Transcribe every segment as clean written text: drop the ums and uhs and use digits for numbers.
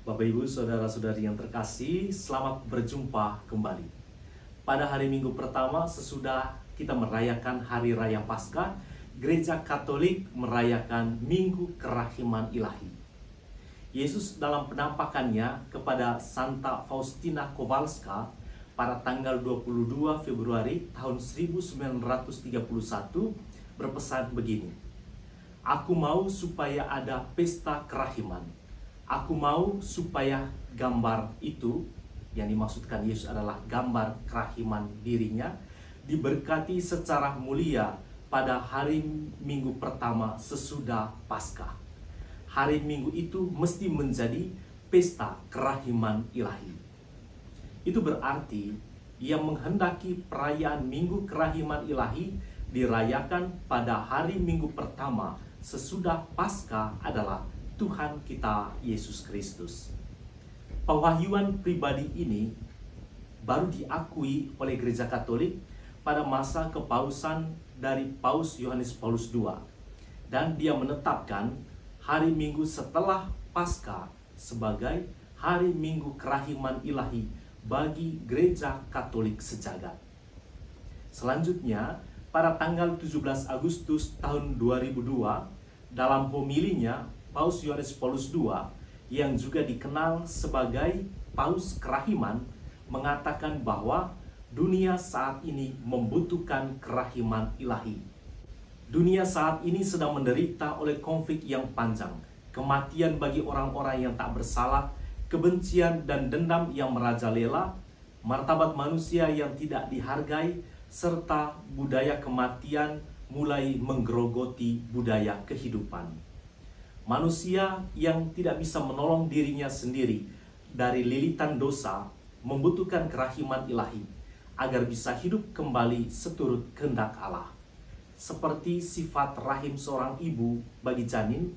Bapak Ibu, saudara-saudari yang terkasih, selamat berjumpa kembali. Pada hari Minggu pertama sesudah kita merayakan Hari Raya Paskah, Gereja Katolik merayakan Minggu Kerahiman Ilahi. Yesus dalam penampakannya kepada Santa Faustina Kowalska pada tanggal 22 Februari tahun 1931 berpesan begini: "Aku mau supaya ada pesta kerahiman. Aku mau supaya gambar itu," yang dimaksudkan Yesus adalah gambar kerahiman dirinya, "diberkati secara mulia pada hari Minggu pertama sesudah Paskah." Hari Minggu itu mesti menjadi pesta kerahiman ilahi. Itu berarti yang menghendaki perayaan Minggu Kerahiman Ilahi dirayakan pada hari Minggu pertama sesudah Paskah adalah Tuhan kita Yesus Kristus. Pewahyuan pribadi ini baru diakui oleh Gereja Katolik pada masa kepausan dari Paus Yohanes Paulus II, dan dia menetapkan hari Minggu setelah Paskah sebagai hari Minggu Kerahiman Ilahi bagi Gereja Katolik sejagat. Selanjutnya, pada tanggal 17 Agustus tahun 2002, dalam homilinya, Paus Yohanes Paulus II, yang juga dikenal sebagai Paus Kerahiman, mengatakan bahwa dunia saat ini membutuhkan kerahiman ilahi. Dunia saat ini sedang menderita oleh konflik yang panjang, kematian bagi orang-orang yang tak bersalah, kebencian dan dendam yang merajalela, martabat manusia yang tidak dihargai, serta budaya kematian mulai menggerogoti budaya kehidupan. Manusia yang tidak bisa menolong dirinya sendiri dari lilitan dosa membutuhkan kerahiman ilahi agar bisa hidup kembali seturut kehendak Allah. Seperti sifat rahim seorang ibu bagi janin,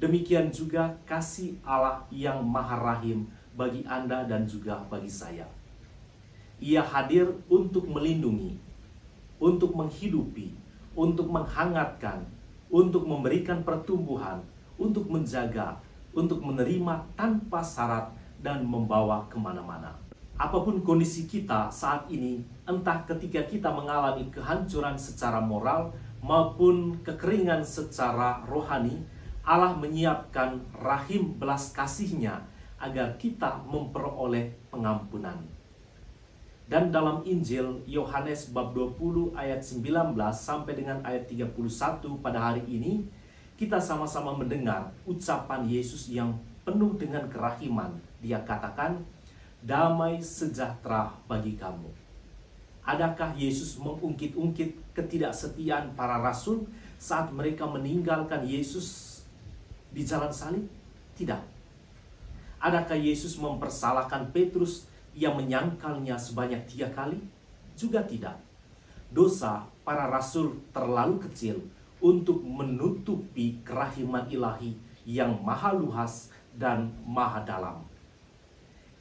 demikian juga kasih Allah yang maha rahim bagi Anda dan juga bagi saya. Ia hadir untuk melindungi, untuk menghidupi, untuk menghangatkan, untuk memberikan pertumbuhan, untuk menjaga, untuk menerima tanpa syarat, dan membawa kemana-mana. Apapun kondisi kita saat ini, entah ketika kita mengalami kehancuran secara moral maupun kekeringan secara rohani, Allah menyiapkan rahim belas kasih-Nya agar kita memperoleh pengampunan. Dan dalam Injil Yohanes bab 20 ayat 19 sampai dengan ayat 31 pada hari ini, kita sama-sama mendengar ucapan Yesus yang penuh dengan kerahiman. Dia katakan, "Damai sejahtera bagi kamu." Adakah Yesus mengungkit-ungkit ketidaksetiaan para rasul saat mereka meninggalkan Yesus di jalan salib? Tidak. Adakah Yesus mempersalahkan Petrus yang menyangkalnya sebanyak 3 kali? Juga tidak. Dosa para rasul terlalu kecil untuk menutupi kerahiman ilahi yang maha luas dan maha dalam.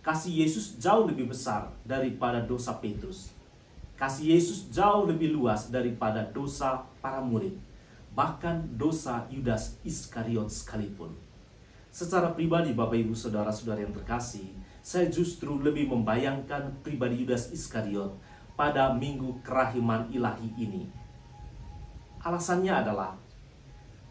Kasih Yesus jauh lebih besar daripada dosa Petrus. Kasih Yesus jauh lebih luas daripada dosa para murid, bahkan dosa Yudas Iskariot sekalipun. Secara pribadi, Bapak Ibu saudara-saudara yang terkasih, saya justru lebih membayangkan pribadi Yudas Iskariot pada Minggu Kerahiman Ilahi ini. Alasannya adalah,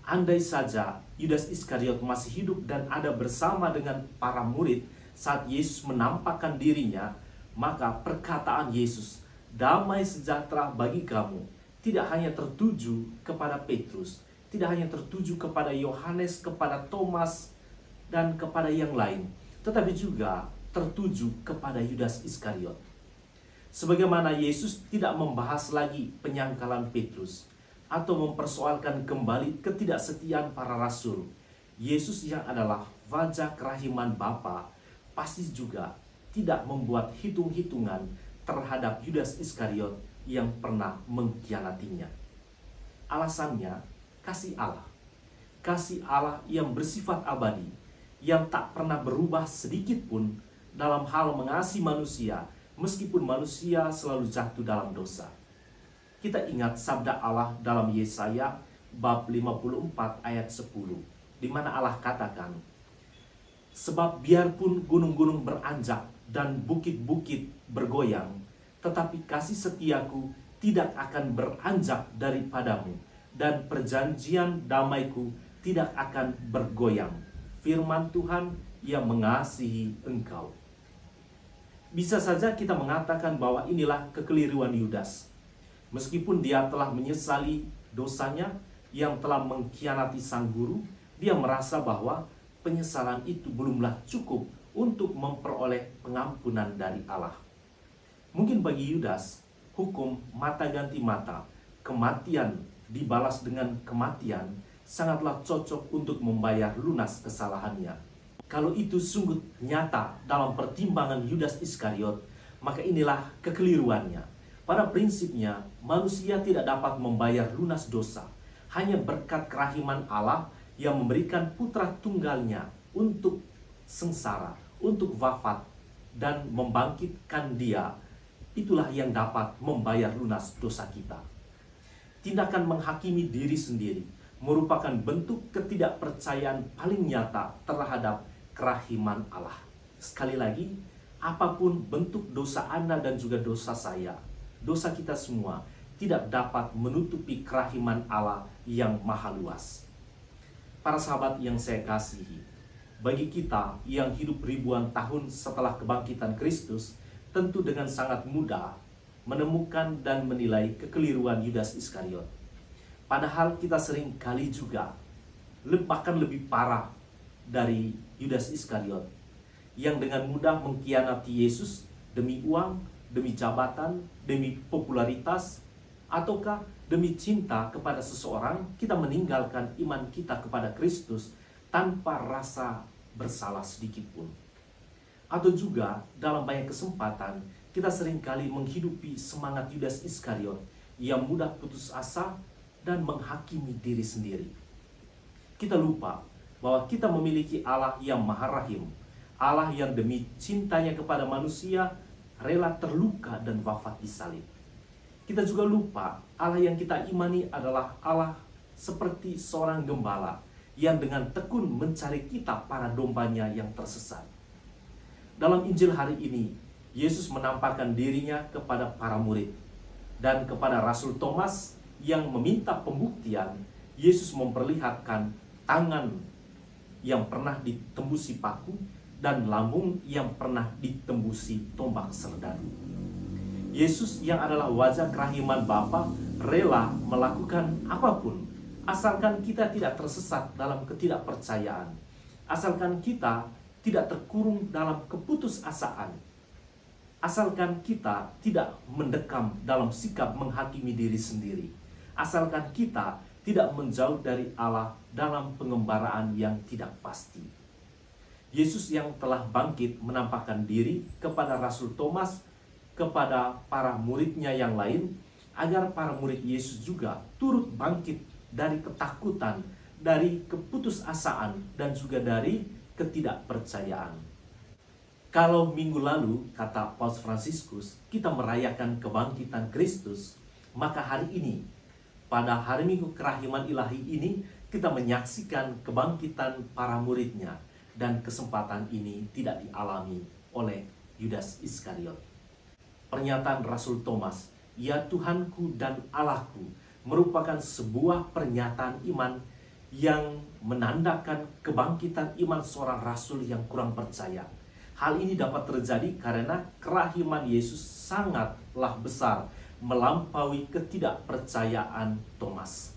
andai saja Yudas Iskariot masih hidup dan ada bersama dengan para murid saat Yesus menampakkan dirinya, maka perkataan Yesus, "Damai sejahtera bagi kamu," tidak hanya tertuju kepada Petrus, tidak hanya tertuju kepada Yohanes, kepada Thomas, dan kepada yang lain, tetapi juga tertuju kepada Yudas Iskariot. Sebagaimana Yesus tidak membahas lagi penyangkalan Petrus atau mempersoalkan kembali ketidaksetiaan para rasul, Yesus yang adalah wajah kerahiman Bapa pasti juga tidak membuat hitung-hitungan terhadap Yudas Iskariot yang pernah mengkhianatinya. Alasannya, kasih Allah. Kasih Allah yang bersifat abadi, yang tak pernah berubah sedikit pun dalam hal mengasihi manusia, meskipun manusia selalu jatuh dalam dosa. Kita ingat sabda Allah dalam Yesaya bab 54 ayat 10, di mana Allah katakan, Sebab biarpun gunung-gunung beranjak dan bukit-bukit bergoyang, tetapi kasih setiaku tidak akan beranjak daripadamu, dan perjanjian damaiku tidak akan bergoyang. Firman Tuhan yang mengasihi engkau. Bisa saja kita mengatakan bahwa inilah kekeliruan Yudas. Meskipun dia telah menyesali dosanya yang telah mengkhianati sang guru, dia merasa bahwa penyesalan itu belumlah cukup untuk memperoleh pengampunan dari Allah. Mungkin bagi Yudas, hukum mata ganti mata, kematian dibalas dengan kematian, sangatlah cocok untuk membayar lunas kesalahannya. Kalau itu sungguh nyata dalam pertimbangan Yudas Iskariot, maka inilah kekeliruannya. Pada prinsipnya, manusia tidak dapat membayar lunas dosa. Hanya berkat kerahiman Allah yang memberikan putra tunggalnya untuk sengsara, untuk wafat, dan membangkitkan dia. Itulah yang dapat membayar lunas dosa kita. Tindakan menghakimi diri sendiri merupakan bentuk ketidakpercayaan paling nyata terhadap kerahiman Allah. Sekali lagi, apapun bentuk dosa Anda dan juga dosa saya, dosa kita semua tidak dapat menutupi kerahiman Allah yang maha luas. Para sahabat yang saya kasihi, bagi kita yang hidup ribuan tahun setelah kebangkitan Kristus, tentu dengan sangat mudah menemukan dan menilai kekeliruan Yudas Iskariot. Padahal kita sering kali juga bahkan lebih parah dari Yudas Iskariot yang dengan mudah mengkhianati Yesus demi uang, demi jabatan, demi popularitas, ataukah demi cinta kepada seseorang kita meninggalkan iman kita kepada Kristus tanpa rasa bersalah sedikit pun. Atau juga dalam banyak kesempatan kita seringkali menghidupi semangat Yudas Iskariot yang mudah putus asa dan menghakimi diri sendiri. Kita lupa bahwa kita memiliki Allah yang maha rahim, Allah yang demi cintanya kepada manusia rela terluka dan wafat di salib. Kita juga lupa Allah yang kita imani adalah Allah seperti seorang gembala yang dengan tekun mencari kita para dombanya yang tersesat. Dalam Injil hari ini, Yesus menampakkan dirinya kepada para murid dan kepada Rasul Thomas yang meminta pembuktian. Yesus memperlihatkan tangan yang pernah ditembusi paku dan lambung yang pernah ditembusi tombak serdadu. Yesus yang adalah wajah kerahiman Bapa rela melakukan apapun asalkan kita tidak tersesat dalam ketidakpercayaan, asalkan kita tidak terkurung dalam keputusasaan, asalkan kita tidak mendekam dalam sikap menghakimi diri sendiri, asalkan kita tidak menjauh dari Allah dalam pengembaraan yang tidak pasti. Yesus yang telah bangkit menampakkan diri kepada Rasul Thomas, kepada para muridnya yang lain, agar para murid Yesus juga turut bangkit dari ketakutan, dari keputusasaan, dan juga dari ketidakpercayaan. Kalau minggu lalu, kata Paus Fransiskus, kita merayakan kebangkitan Kristus, maka hari ini, pada hari Minggu Kerahiman Ilahi ini, kita menyaksikan kebangkitan para muridnya, dan kesempatan ini tidak dialami oleh Yudas Iskariot. Pernyataan Rasul Thomas, "Ya Tuhanku dan Allahku," merupakan sebuah pernyataan iman yang menandakan kebangkitan iman seorang rasul yang kurang percaya. Hal ini dapat terjadi karena kerahiman Yesus sangatlah besar, melampaui ketidakpercayaan Thomas.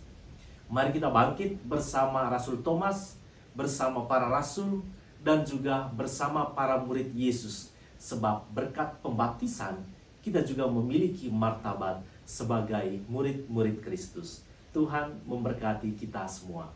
Mari kita bangkit bersama Rasul Thomas, bersama para rasul, dan juga bersama para murid Yesus. Sebab berkat pembaptisan, kita juga memiliki martabat sebagai murid-murid Kristus. Tuhan memberkati kita semua.